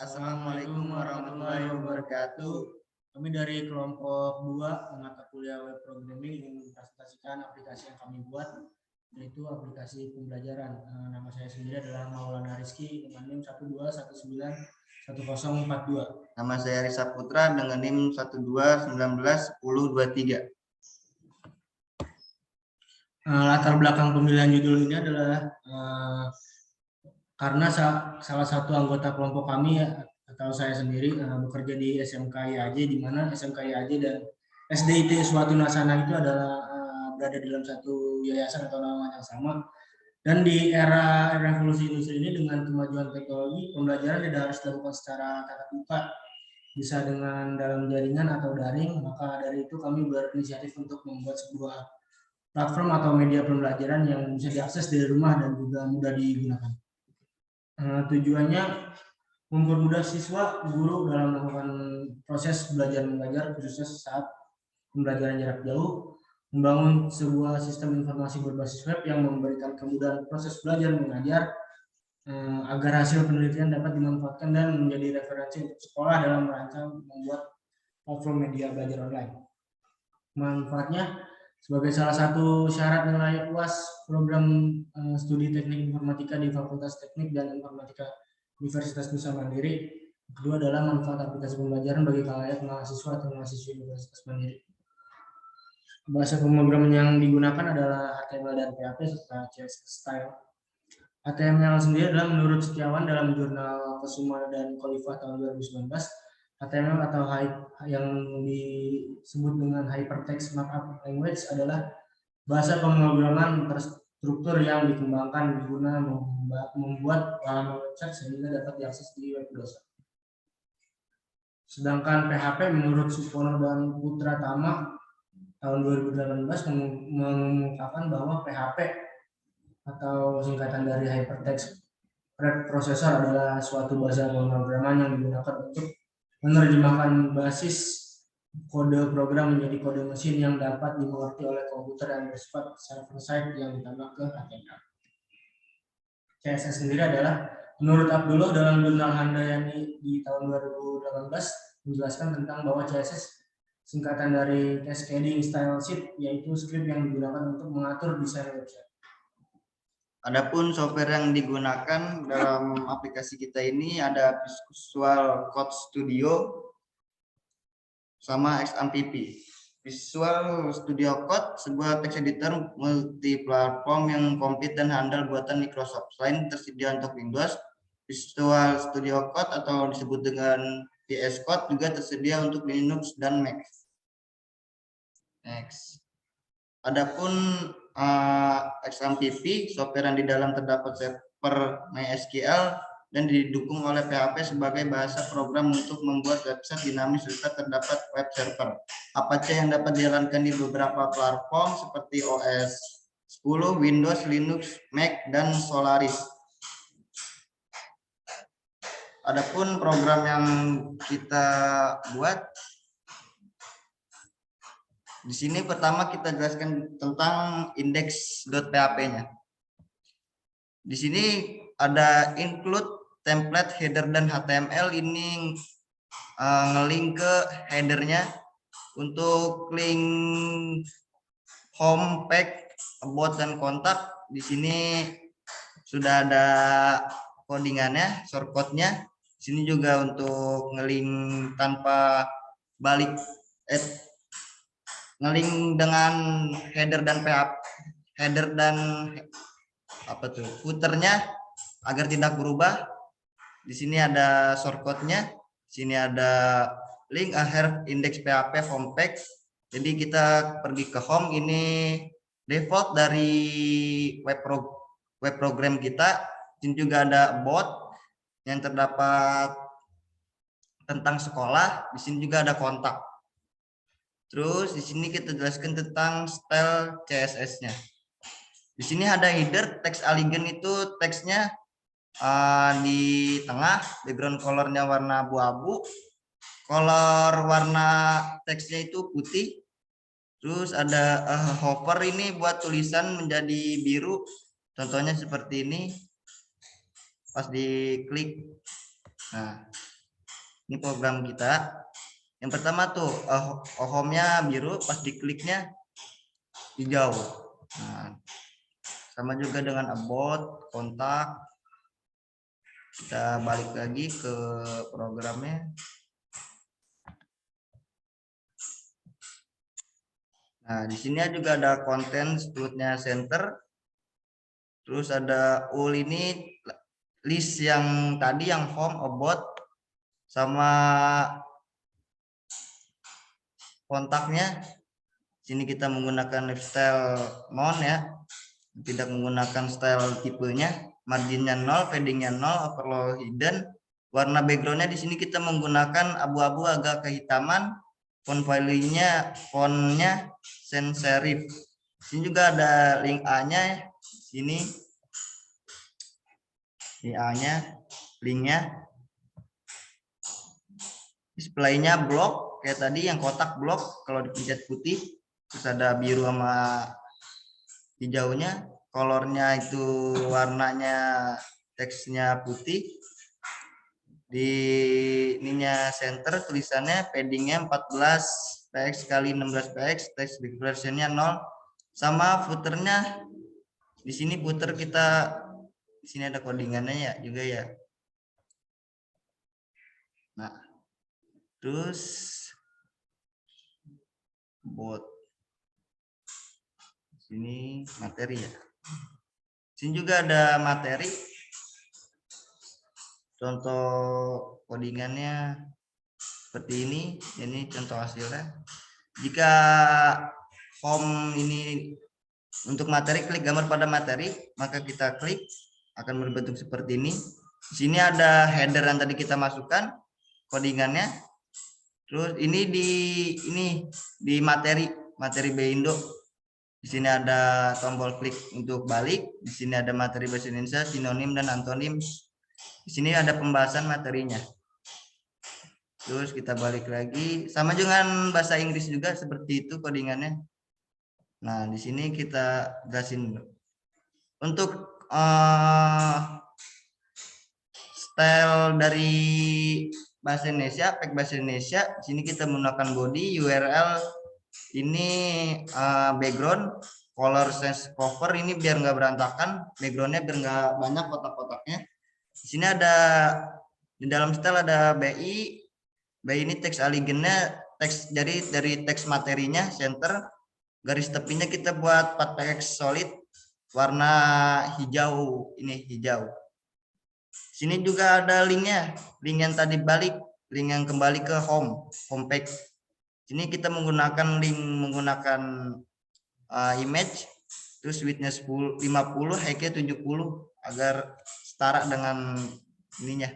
Assalamualaikum warahmatullahi wabarakatuh. Kami dari kelompok 2 mata kuliah web programming ingin mempresentasikan aplikasi yang kami buat, yaitu aplikasi pembelajaran. Nama saya sendiri adalah Maulana Rizky dengan NIM 12191042. Nama saya Risa Putra dengan NIM 12191023. Latar belakang pemilihan judul ini adalah karena salah satu anggota kelompok kami atau saya sendiri bekerja di SMK IAJ, di mana SMK IAJ dan SDIT Suatu Nasana itu adalah berada dalam satu yayasan atau naungan yang sama. Dan di era revolusi industri ini dengan kemajuan teknologi, pembelajaran tidak harus dilakukan secara tatap muka, bisa dengan dalam jaringan atau daring. Maka dari itu kami berinisiatif untuk membuat sebuah platform atau media pembelajaran yang bisa diakses dari rumah dan juga mudah digunakan. Tujuannya mempermudah siswa guru dalam melakukan proses belajar mengajar, khususnya saat pembelajaran jarak jauh, membangun sebuah sistem informasi berbasis web yang memberikan kemudahan proses belajar mengajar agar hasil penelitian dapat dimanfaatkan dan menjadi referensi untuk sekolah dalam merancang membuat platform media belajar online. Manfaatnya sebagai salah satu syarat nilai UAS program studi teknik informatika di Fakultas Teknik dan Informatika Universitas Nusa Mandiri. Kedua adalah manfaat aplikasi pembelajaran bagi khalayak mahasiswa atau mahasiswa Universitas Mandiri. Bahasa pemrograman yang digunakan adalah HTML dan PHP serta CSS style. HTML sendiri adalah menurut Setiawan dalam jurnal Kesuma dan Khalifah tahun 2019, HTML atau yang disebut dengan Hypertext Markup Language adalah bahasa pemrograman terstruktur yang dikembangkan guna membuat halaman website sehingga dapat diakses di web browser. Sedangkan PHP menurut Supono dan Putra Tama tahun 2018 mengungkapkan bahwa PHP atau singkatan dari Hypertext Preprocessor adalah suatu bahasa pemrograman yang digunakan untuk menerjemahkan basis kode program menjadi kode mesin yang dapat dimengerti oleh komputer yang bersifat server-side yang ditambah ke HTML. CSS sendiri adalah menurut Abdullah dalam jurnal Handayani di tahun 2018 menjelaskan tentang bahwa CSS singkatan dari Cascading Style Sheet, yaitu script yang digunakan untuk mengatur desain website. Adapun software yang digunakan dalam aplikasi kita ini ada Visual Code Studio sama XAMPP. Visual Studio Code sebuah text editor multi-platform yang komplit dan handal buatan Microsoft. Selain tersedia untuk Windows, Visual Studio Code atau disebut dengan VS Code juga tersedia untuk Linux dan Mac. Next. Adapun XAMPP, software yang di dalam terdapat server MySQL dan didukung oleh PHP sebagai bahasa program untuk membuat website dinamis serta terdapat web server. Apache yang dapat dijalankan di beberapa platform seperti OS 10, Windows, Linux, Mac, dan Solaris. Adapun program yang kita buat, di sini pertama kita jelaskan tentang index.php-nya. Di sini ada include template header dan HTML, ini ngelink ke headernya. Untuk link home, page, about, dan kontak, di sini sudah ada codingannya, shortcode-nya. Di sini juga untuk ngelink tanpa balik, ngelink dengan header dan footernya agar tidak berubah. Di sini ada shortcode-nya. Di sini ada link ahead index PHP homepage. Jadi kita pergi ke home, ini default dari web program kita. Di sini juga ada about yang terdapat tentang sekolah. Di sini juga ada kontak. Terus di sini kita jelaskan tentang style CSS-nya. Di sini ada header, teks elegant itu teksnya di tengah, background color-nya warna abu-abu, color warna teksnya itu putih. Terus ada hover, ini buat tulisan menjadi biru. Contohnya seperti ini, pas diklik. Nah, Ini program kita. Yang pertama tuh home-nya biru, pas dikliknya hijau. Nah, sama juga dengan about, kontak. Kita balik lagi ke programnya. Nah, di sini juga ada konten sebutnya center. Terus ada all ini list yang tadi yang home, about, sama kontaknya. Sini kita menggunakan lifestyle non ya, tidak menggunakan style tipenya. Marginnya 0, paddingnya 0, overflow hidden. Warna backgroundnya di sini kita menggunakan abu-abu agak kehitaman. Font value-nya fontnya sans serif. Sini juga ada link A-nya. Sini ini A-nya, linknya. Displaynya blok kayak tadi yang kotak blok kalau dipencet putih. Terus ada biru sama hijaunya. Kolornya itu warnanya teksnya putih. Di ininya center tulisannya paddingnya 14 px kali 16 px, text versionnya 0, sama footernya di sini footer kita di sini ada codingannya ya juga ya. Nah, terus buat sini materi ya. Sini juga ada materi. Contoh codingannya seperti ini contoh hasilnya. Jika home ini untuk materi, klik gambar pada materi, maka kita klik akan berbentuk seperti ini. Di sini ada header yang tadi kita masukkan codingannya. Terus ini di materi Bindo. Di sini ada tombol klik untuk balik. Di sini ada materi bahasa Indonesia, sinonim dan antonim. Di sini ada pembahasan materinya. Terus kita balik lagi, sama dengan bahasa Inggris juga seperti itu codingannya. Nah, di sini kita jelasin untuk style dari bahasa Indonesia, pack bahasa Indonesia. Di sini kita menggunakan body, URL ini background, color sense cover ini biar nggak berantakan, backgroundnya biar nggak banyak kotak-kotaknya. Di sini ada di dalam style ada BI ini teks alignnya, teks dari teks materinya center, garis tepinya kita buat 4px solid warna hijau, ini hijau. Sini juga ada linknya, link yang tadi balik, link yang kembali ke homepage. Sini kita menggunakan link menggunakan image, terus widthnya 50, height-nya 70 agar setara dengan ininya.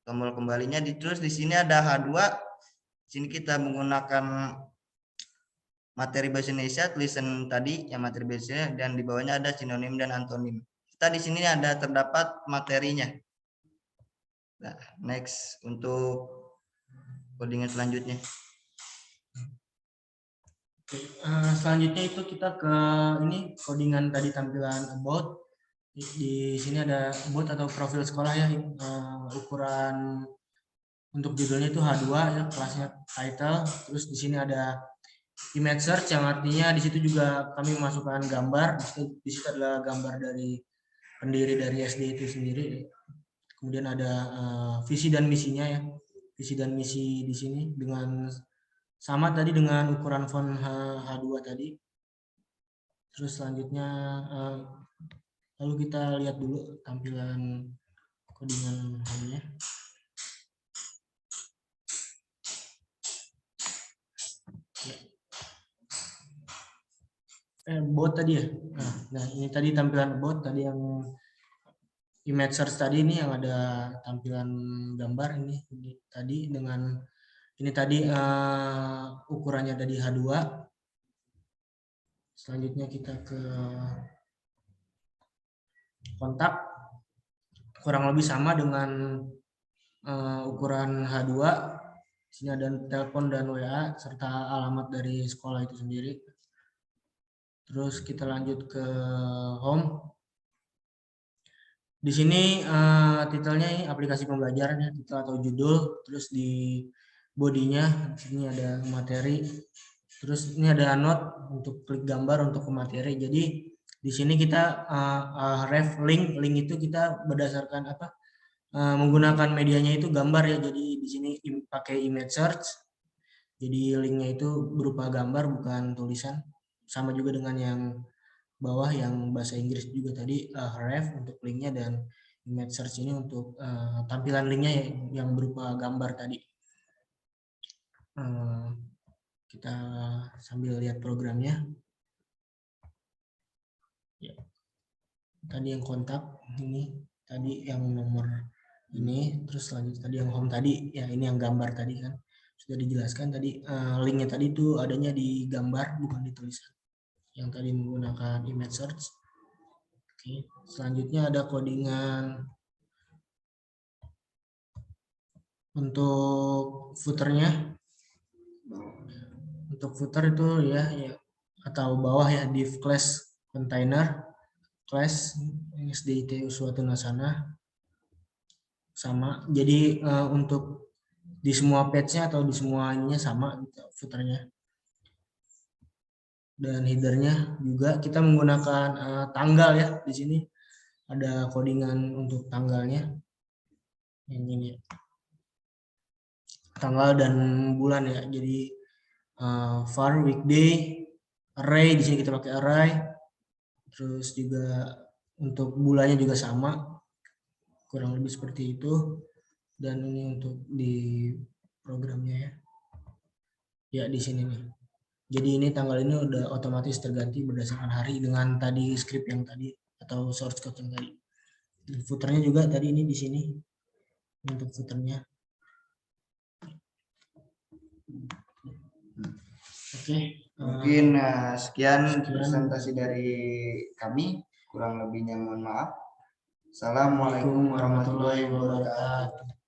Tombol kembalinya terus di sini ada H2. Sini kita menggunakan materi bahasa Indonesia, tulisan tadi yang materi bahasa, dan di bawahnya ada sinonim dan antonim. Kita di sini ada terdapat materinya. Nah, next untuk codingan selanjutnya. Selanjutnya itu kita ke ini codingan tadi tampilan about. Di sini ada about atau profil sekolah ya, ukuran untuk judulnya itu H2 ya, kelasnya title. Terus di sini ada image search yang artinya di situ juga kami memasukkan gambar. Di situ adalah gambar dari pendiri dari SD itu sendiri. Kemudian ada visi dan misinya ya, visi dan misi di sini dengan sama tadi dengan ukuran font H2 tadi. Terus selanjutnya lalu kita lihat dulu tampilan codingan home-nya. Bot tadi ya. Nah, ini tadi tampilan bot tadi yang image search tadi, ini yang ada tampilan gambar ini tadi dengan ini tadi ukurannya dari H2. Selanjutnya kita ke kontak, kurang lebih sama dengan ukuran H2. Sini ada telepon dan WA serta alamat dari sekolah itu sendiri. Terus kita lanjut ke home. Di sini titelnya ini aplikasi pembelajaran ya, titel atau judul. Terus di bodinya di sini ada materi. Terus ini ada note untuk klik gambar untuk ke materi. Jadi di sini kita ref link itu kita berdasarkan apa? Menggunakan medianya itu gambar ya. Jadi di sini pakai image search. Jadi linknya itu berupa gambar bukan tulisan. Sama juga dengan yang bawah yang bahasa Inggris juga tadi ref untuk linknya dan image search ini untuk tampilan linknya yang berupa gambar tadi. Kita sambil lihat programnya. Ya. Tadi yang kontak ini, tadi yang nomor ini, terus selanjutnya tadi yang home tadi, ya ini yang gambar tadi kan sudah dijelaskan tadi linknya tadi itu adanya di gambar bukan di tulisan. Yang tadi menggunakan image search. Oke, selanjutnya ada codingan untuk footernya. Untuk footer itu ya atau bawah ya div class container class SDIT suatu nasana sama. Jadi untuk di semua page-nya atau di semuanya sama gitu, footernya. Dan headernya juga kita menggunakan tanggal ya di sini. Ada codingan untuk tanggalnya. Yang ini ya. Tanggal dan bulan ya. Jadi var weekday array di sini kita pakai array. Terus juga untuk bulannya juga sama. Kurang lebih seperti itu. Dan ini untuk di programnya ya. Ya di sini nih. Jadi ini tanggal ini udah otomatis terganti berdasarkan hari dengan tadi script yang tadi atau source code yang tadi. Dan footernya juga tadi ini di sini untuk footernya. Oke. Mungkin sekian presentasi dari kami. Kurang lebihnya mohon maaf. Assalamualaikum warahmatullahi wabarakatuh.